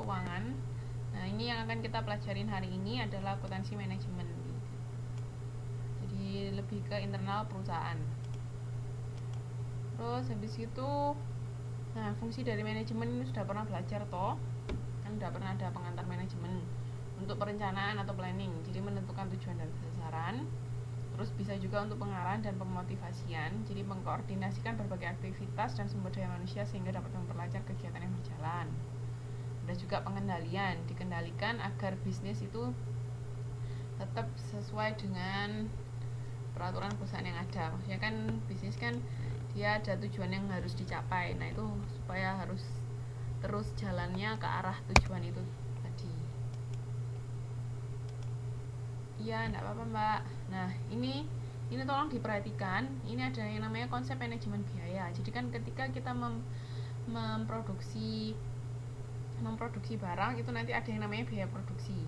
keuangan. Nah, ini yang akan kita pelajarin hari ini adalah akuntansi manajemen. Jadi lebih ke internal perusahaan. Terus habis itu, nah fungsi dari manajemen ini sudah pernah belajar toh, kan sudah pernah ada pengantar manajemen untuk perencanaan atau planning. Jadi menentukan tujuan dan sasaran. Terus bisa juga untuk pengarahan dan pemotivasian. Jadi mengkoordinasikan berbagai aktivitas dan sumber daya manusia sehingga dapat memperlancar kegiatan yang berjalan. Ada juga pengendalian, dikendalikan agar bisnis itu tetap sesuai dengan peraturan perusahaan yang ada. Maksudnya kan bisnis kan dia ada tujuan yang harus dicapai. Nah, itu supaya harus terus jalannya ke arah tujuan itu tadi. Iya, enggak apa-apa, Mbak. Nah, ini tolong diperhatikan. Ini ada yang namanya konsep manajemen biaya. Jadi kan ketika kita memproduksi barang itu nanti ada yang namanya biaya produksi.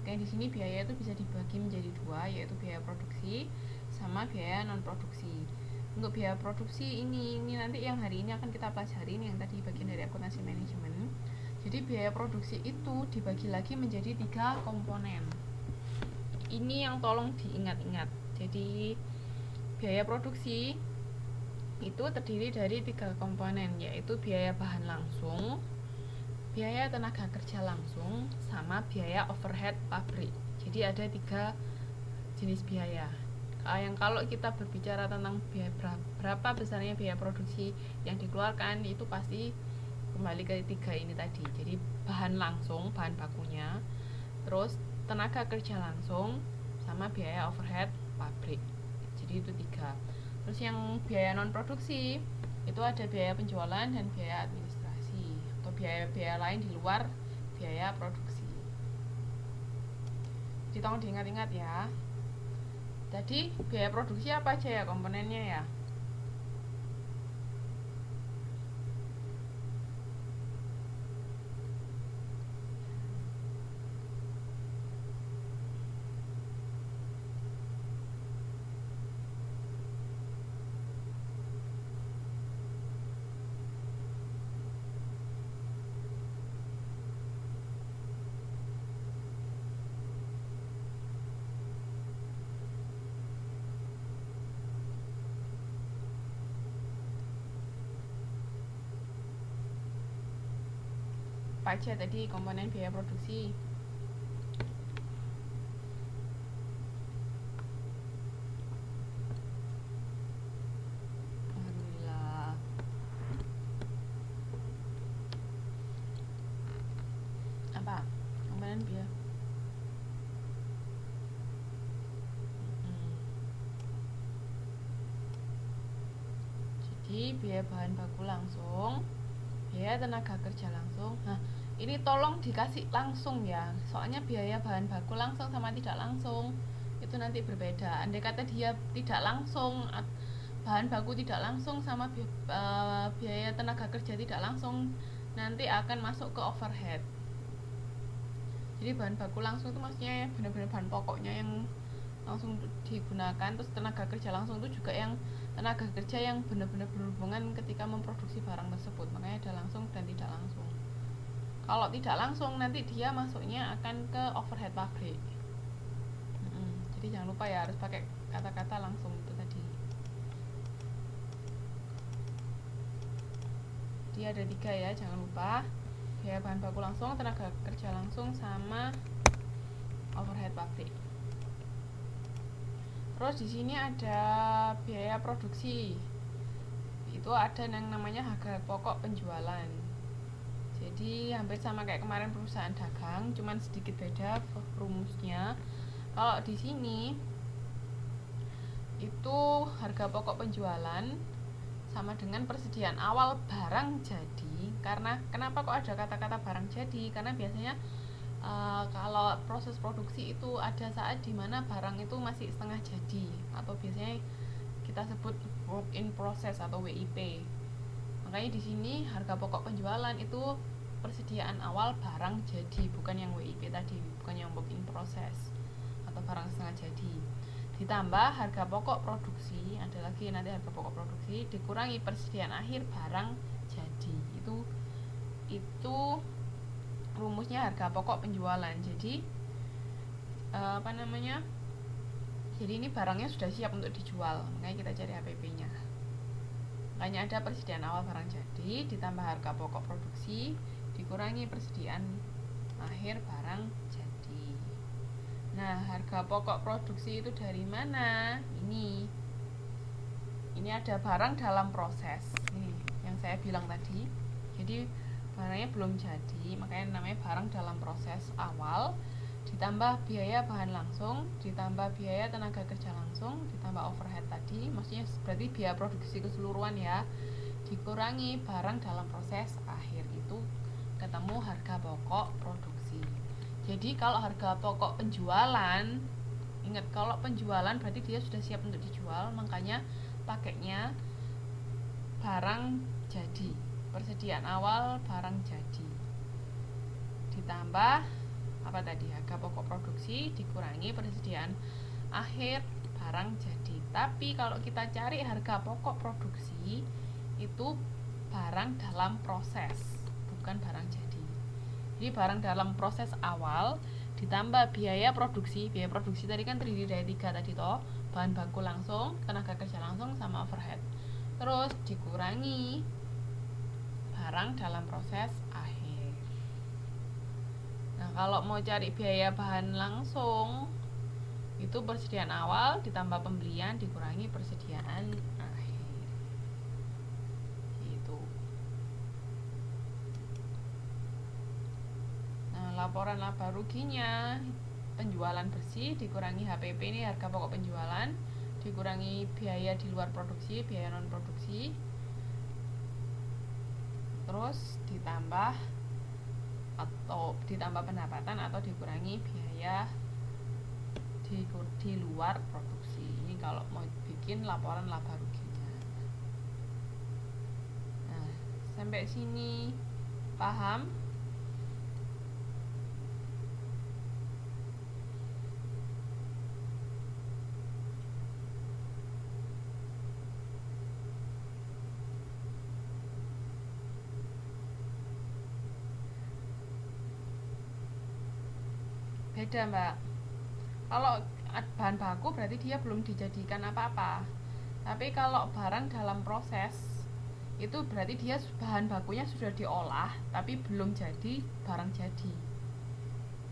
Kayak di sini biaya itu bisa dibagi menjadi dua, yaitu biaya produksi sama biaya non produksi. Untuk biaya produksi ini nanti yang hari ini akan kita pelajari, yang tadi bagian dari akuntansi manajemen. Jadi biaya produksi itu dibagi lagi menjadi 3 komponen. Ini yang tolong diingat-ingat. Jadi biaya produksi itu terdiri dari 3 komponen, yaitu biaya bahan langsung, biaya tenaga kerja langsung, sama biaya overhead pabrik. Jadi ada 3 jenis biaya. Yang kalau kita berbicara tentang biaya berapa besarnya biaya produksi yang dikeluarkan, itu pasti kembali ke 3 ini tadi. Jadi bahan langsung, bahan bakunya, terus tenaga kerja langsung, sama biaya overhead pabrik. Jadi itu 3. Terus yang biaya non produksi itu ada biaya penjualan dan biaya administrasi atau biaya-biaya lain di luar biaya produksi. Jadi tolong diingat-ingat ya. Tadi biaya produksi apa aja ya komponennya ya? Apa aja tadi komponen biaya produksi? Alhamdulillah. Apa komponen biaya? Jadi biaya bahan baku langsung, biaya tenaga kerja langsung. Nah, ini tolong dikasih langsung ya, soalnya biaya bahan baku langsung sama tidak langsung itu nanti berbeda. Andai kata dia tidak langsung, bahan baku tidak langsung sama biaya tenaga kerja tidak langsung, nanti akan masuk ke overhead. Jadi bahan baku langsung itu maksudnya benar-benar bahan pokoknya yang langsung digunakan. Terus tenaga kerja langsung itu juga yang tenaga kerja yang benar-benar berhubungan ketika memproduksi barang tersebut. Makanya ada langsung dan tidak langsung. Kalau tidak langsung nanti dia masuknya akan ke overhead pabrik. Jadi jangan lupa ya, harus pakai kata-kata langsung itu tadi. Jadi ada 3 ya, jangan lupa. Biaya bahan baku langsung, tenaga kerja langsung, sama overhead pabrik. Terus di sini ada biaya produksi. Itu ada yang namanya harga pokok penjualan. Jadi hampir sama kayak kemarin perusahaan dagang, cuman sedikit beda rumusnya. Kalau di sini itu harga pokok penjualan sama dengan persediaan awal barang jadi. Karena kenapa kok ada kata-kata barang jadi? Karena biasanya kalau proses produksi itu ada saat dimana barang itu masih setengah jadi, atau biasanya kita sebut work in process atau WIP. Makanya di sini harga pokok penjualan itu persediaan awal barang jadi, bukan yang WIP tadi, bukan yang work in process atau barang setengah jadi. Ditambah harga pokok produksi, ada lagi nanti harga pokok produksi dikurangi persediaan akhir barang jadi. Itu rumusnya harga pokok penjualan. Jadi jadi ini barangnya sudah siap untuk dijual, makanya kita cari HPP-nya. Makanya ada persediaan awal barang jadi ditambah harga pokok produksi dikurangi persediaan akhir barang jadi. Nah, harga pokok produksi itu dari mana? Ini ada barang dalam proses. Ini yang saya bilang tadi. Jadi barangnya belum jadi, makanya namanya barang dalam proses awal, ditambah biaya bahan langsung, ditambah biaya tenaga kerja langsung, ditambah overhead tadi, maksudnya berarti biaya produksi keseluruhan ya, dikurangi barang dalam proses akhir, itu ketemu harga pokok produksi. Jadi kalau harga pokok penjualan, ingat kalau penjualan berarti dia sudah siap untuk dijual, makanya pakainya barang jadi, persediaan awal barang jadi, ditambah apa tadi, harga pokok produksi dikurangi persediaan akhir barang jadi. Tapi kalau kita cari harga pokok produksi itu barang dalam proses, bukan barang jadi. Jadi barang dalam proses awal ditambah biaya produksi. Biaya produksi tadi kan terdiri dari 3 tadi toh, bahan baku langsung, tenaga kerja langsung, sama overhead. Terus dikurangi barang dalam proses akhir. Nah, kalau mau cari biaya bahan langsung itu persediaan awal ditambah pembelian dikurangi persediaan akhir. Gitu. Nah, laporan laba ruginya penjualan bersih dikurangi HPP, ini harga pokok penjualan, dikurangi biaya di luar produksi, biaya non produksi, terus ditambah pendapatan atau dikurangi biaya di luar produksi. Ini kalau mau bikin laporan laba ruginya. Nah, sampai sini paham? Beda mbak, kalau bahan baku berarti dia belum dijadikan apa-apa, tapi kalau barang dalam proses itu berarti dia bahan bakunya sudah diolah tapi belum jadi barang jadi.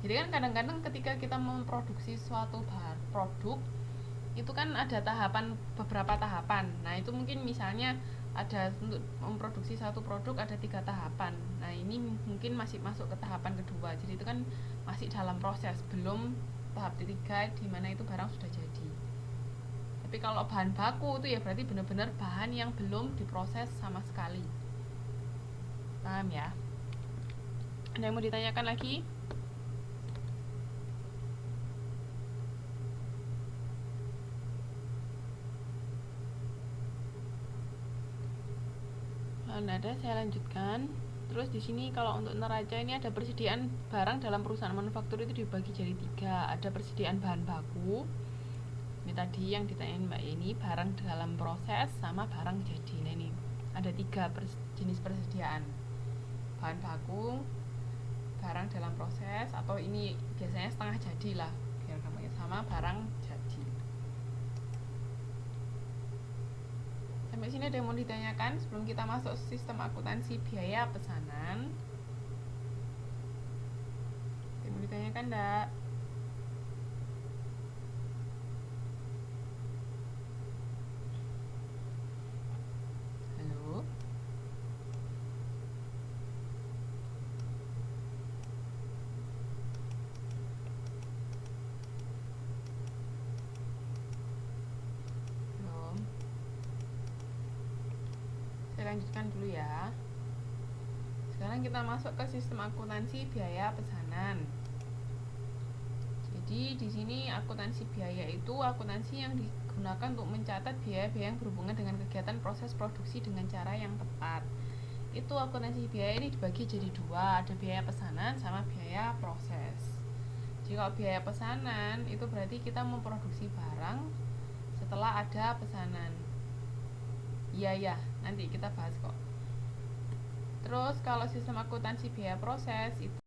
Jadi kan kadang-kadang ketika kita memproduksi suatu produk itu kan ada beberapa tahapan. Nah itu mungkin misalnya ada untuk memproduksi satu produk ada 3 tahapan. Nah ini mungkin masih masuk ke tahapan kedua, jadi itu kan masih dalam proses, belum tahap ketiga di mana itu barang sudah jadi. Tapi kalau bahan baku itu ya berarti benar-benar bahan yang belum diproses sama sekali. Paham ya? Ada yang mau ditanyakan lagi? Ada, saya lanjutkan. Terus di sini kalau untuk neraca ini ada persediaan barang dalam perusahaan manufaktur itu dibagi jadi 3. Ada persediaan bahan baku. Ini tadi yang ditanyain Mbak ini, barang dalam proses sama barang jadi. Nah ini ada 3 jenis persediaan. Bahan baku, barang dalam proses, atau ini biasanya setengah jadi lah biar gampang, sama barang jadi. Sampai sini ada yang mau ditanyakan sebelum kita masuk sistem akuntansi biaya pesanan? Ada yang mau ditanyakan enggak? Halo? Belum? Saya lanjutkan dulu ya. Sekarang kita masuk ke sistem akuntansi biaya pesanan. Jadi di sini akuntansi biaya itu akuntansi yang digunakan untuk mencatat biaya-biaya yang berhubungan dengan kegiatan proses produksi dengan cara yang tepat. Itu akuntansi biaya ini dibagi jadi 2, ada biaya pesanan sama biaya proses. Jadi kalau biaya pesanan itu berarti kita memproduksi barang setelah ada pesanan. Iya, nanti kita bahas kok. Terus kalau sistem akuntansi biaya proses itu